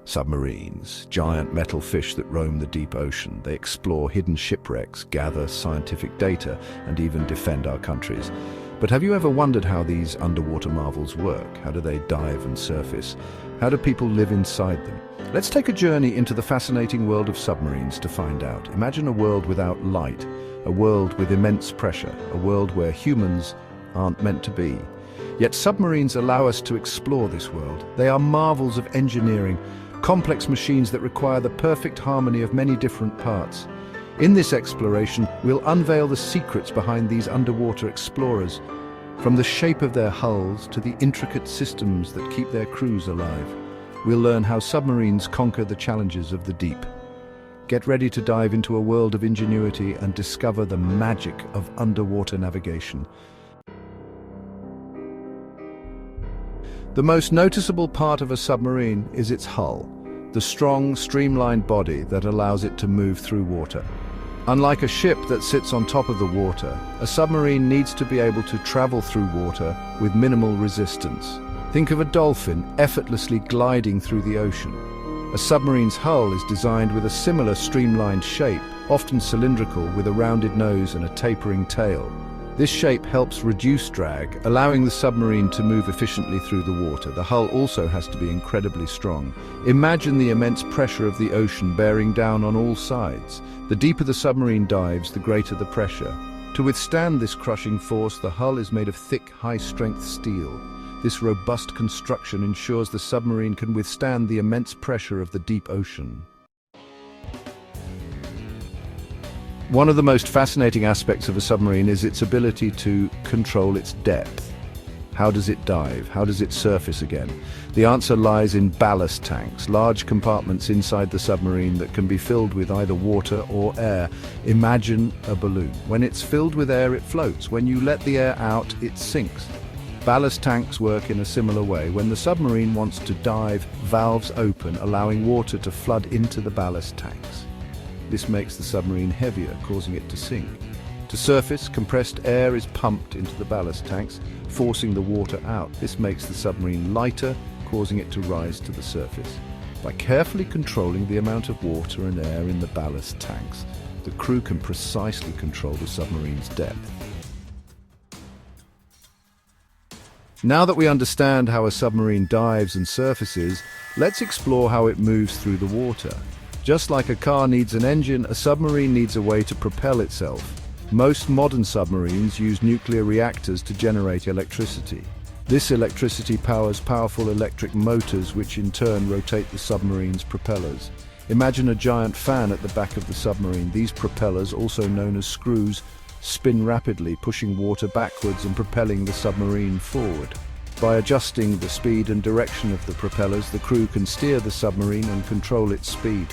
Submarines, giant metal fish that roam the deep ocean. They explore hidden shipwrecks, gather scientific data, and even defend our countries. But have you ever wondered how these underwater marvels work? How do they dive and surface? How do people live inside them? Let's take a journey into the fascinating world of submarines to find out. Imagine a world without light, a world with immense pressure, a world where humans aren't meant to be. Yet submarines allow us to explore this world. They are marvels of engineering, complex machines that require the perfect harmony of many different parts. In this exploration, we'll unveil the secrets behind these underwater explorers, from the shape of their hulls to the intricate systems that keep their crews alive. We'll learn how submarines conquer the challenges of the deep. Get ready to dive into a world of ingenuity and discover the magic of underwater navigation. The most noticeable part of a submarine is its hull, the strong, streamlined body that allows it to move through water. Unlike a ship that sits on top of the water, a submarine needs to be able to travel through water with minimal resistance. Think of a dolphin effortlessly gliding through the ocean. A submarine's hull is designed with a similar streamlined shape, often cylindrical with a rounded nose and a tapering tail. This shape helps reduce drag, allowing the submarine to move efficiently through the water. The hull also has to be incredibly strong. Imagine the immense pressure of the ocean bearing down on all sides. The deeper the submarine dives, the greater the pressure. To withstand this crushing force, the hull is made of thick, high-strength steel. This robust construction ensures the submarine can withstand the immense pressure of the deep ocean. One of the most fascinating aspects of a submarine is its ability to control its depth. How does it dive? How does it surface again? The answer lies in ballast tanks, large compartments inside the submarine that can be filled with either water or air. Imagine a balloon. When it's filled with air, it floats. When you let the air out, it sinks. Ballast tanks work in a similar way. When the submarine wants to dive, valves open, allowing water to flood into the ballast tanks. This makes the submarine heavier, causing it to sink. To surface, compressed air is pumped into the ballast tanks, forcing the water out. This makes the submarine lighter, causing it to rise to the surface. By carefully controlling the amount of water and air in the ballast tanks, the crew can precisely control the submarine's depth. Now that we understand how a submarine dives and surfaces, let's explore how it moves through the water. Just like a car needs an engine, a submarine needs a way to propel itself. Most modern submarines use nuclear reactors to generate electricity. This electricity powers powerful electric motors, which in turn rotate the submarine's propellers. Imagine a giant fan at the back of the submarine. These propellers, also known as screws, spin rapidly, pushing water backwards and propelling the submarine forward. By adjusting the speed and direction of the propellers, the crew can steer the submarine and control its speed.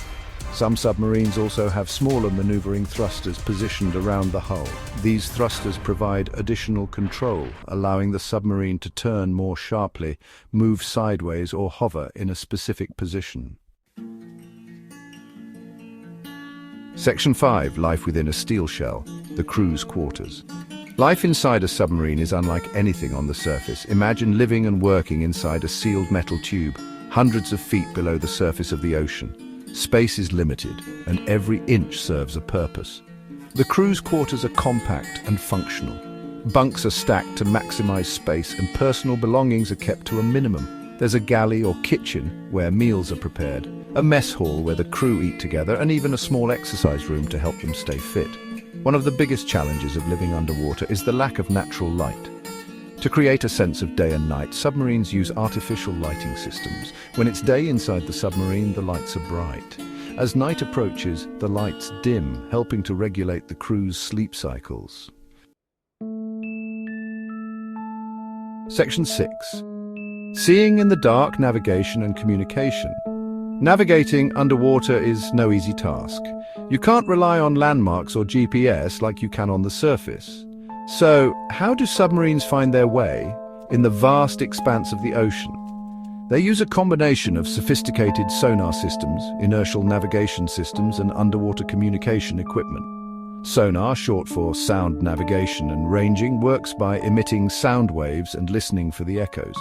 Some submarines also have smaller maneuvering thrusters positioned around the hull. These thrusters provide additional control, allowing the submarine to turn more sharply, move sideways, or hover in a specific position. Section 5. Life within a steel shell, the crew's quarters. Life inside a submarine is unlike anything on the surface. Imagine living and working inside a sealed metal tube, hundreds of feet below the surface of the ocean. Space is limited, and every inch serves a purpose. The crew's quarters are compact and functional. Bunks are stacked to maximize space, and personal belongings are kept to a minimum. There's a galley or kitchen where meals are prepared, a mess hall where the crew eat together, and even a small exercise room to help them stay fit. One of the biggest challenges of living underwater is the lack of natural light. To create a sense of day and night, submarines use artificial lighting systems. When it's day inside the submarine, the lights are bright. As night approaches, the lights dim, helping to regulate the crew's sleep cycles. Section 6. Seeing in the dark, navigation and communication. Navigating underwater is no easy task. You can't rely on landmarks or GPS like you can on the surface. So, how do submarines find their way in the vast expanse of the ocean? They use a combination of sophisticated sonar systems, inertial navigation systems, and underwater communication equipment. Sonar, short for sound navigation and ranging, works by emitting sound waves and listening for the echoes.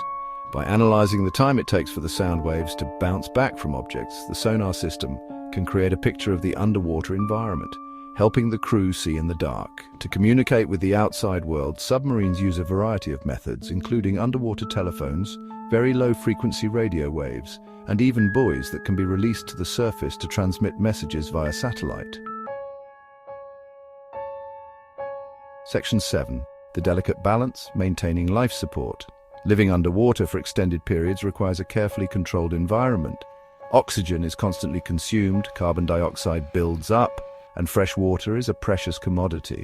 By analyzing the time it takes for the sound waves to bounce back from objects, the sonar system can create a picture of the underwater environment, helping the crew see in the dark. To communicate with the outside world, submarines use a variety of methods, including underwater telephones, very low-frequency radio waves, and even buoys that can be released to the surface to transmit messages via satellite. Section 7. The delicate balance, maintaining life support. Living underwater for extended periods requires a carefully controlled environment. Oxygen is constantly consumed, carbon dioxide builds up, and fresh water is a precious commodity.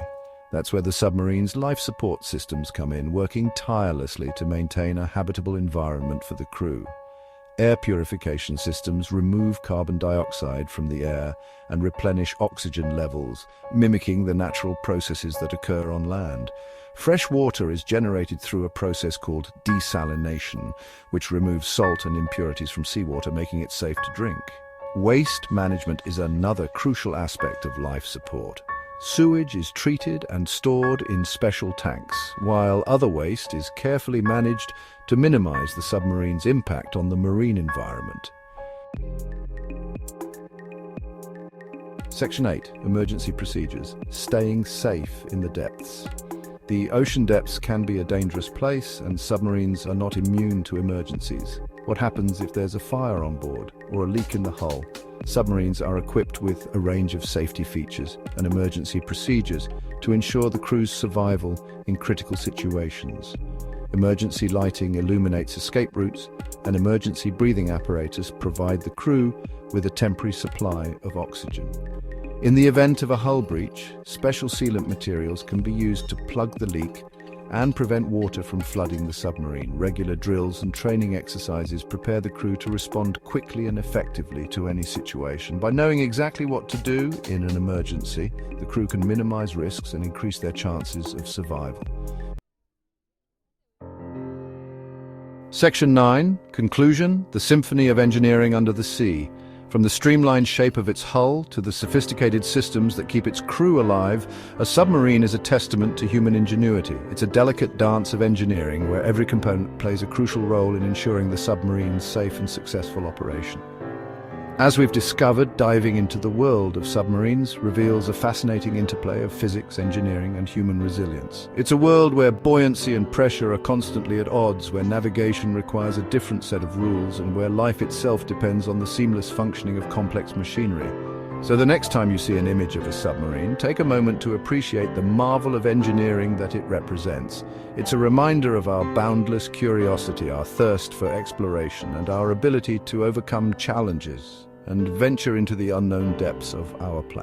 That's where the submarine's life support systems come in, working tirelessly to maintain a habitable environment for the crew. Air purification systems remove carbon dioxide from the air and replenish oxygen levels, mimicking the natural processes that occur on land. Fresh water is generated through a process called desalination, which removes salt and impurities from seawater, making it safe to drink. Waste management is another crucial aspect of life support. Sewage is treated and stored in special tanks, while other waste is carefully managed to minimize the submarine's impact on the marine environment. Section 8. Emergency procedures. Staying safe in the depths. The ocean depths can be a dangerous place, and submarines are not immune to emergencies. What happens if there's a fire on board or a leak in the hull? Submarines are equipped with a range of safety features and emergency procedures to ensure the crew's survival in critical situations. Emergency lighting illuminates escape routes, and emergency breathing apparatus provide the crew with a temporary supply of oxygen. In the event of a hull breach, special sealant materials can be used to plug the leak and prevent water from flooding the submarine. Regular drills and training exercises prepare the crew to respond quickly and effectively to any situation. By knowing exactly what to do in an emergency, the crew can minimize risks and increase their chances of survival. Section 9. Conclusion. The symphony of engineering under the sea. From the streamlined shape of its hull to the sophisticated systems that keep its crew alive, a submarine is a testament to human ingenuity. It's a delicate dance of engineering where every component plays a crucial role in ensuring the submarine's safe and successful operation. As we've discovered, diving into the world of submarines reveals a fascinating interplay of physics, engineering, and human resilience. It's a world where buoyancy and pressure are constantly at odds, where navigation requires a different set of rules, and where life itself depends on the seamless functioning of complex machinery. So the next time you see an image of a submarine, take a moment to appreciate the marvel of engineering that it represents. It's a reminder of our boundless curiosity, our thirst for exploration, and our ability to overcome challenges and venture into the unknown depths of our planet.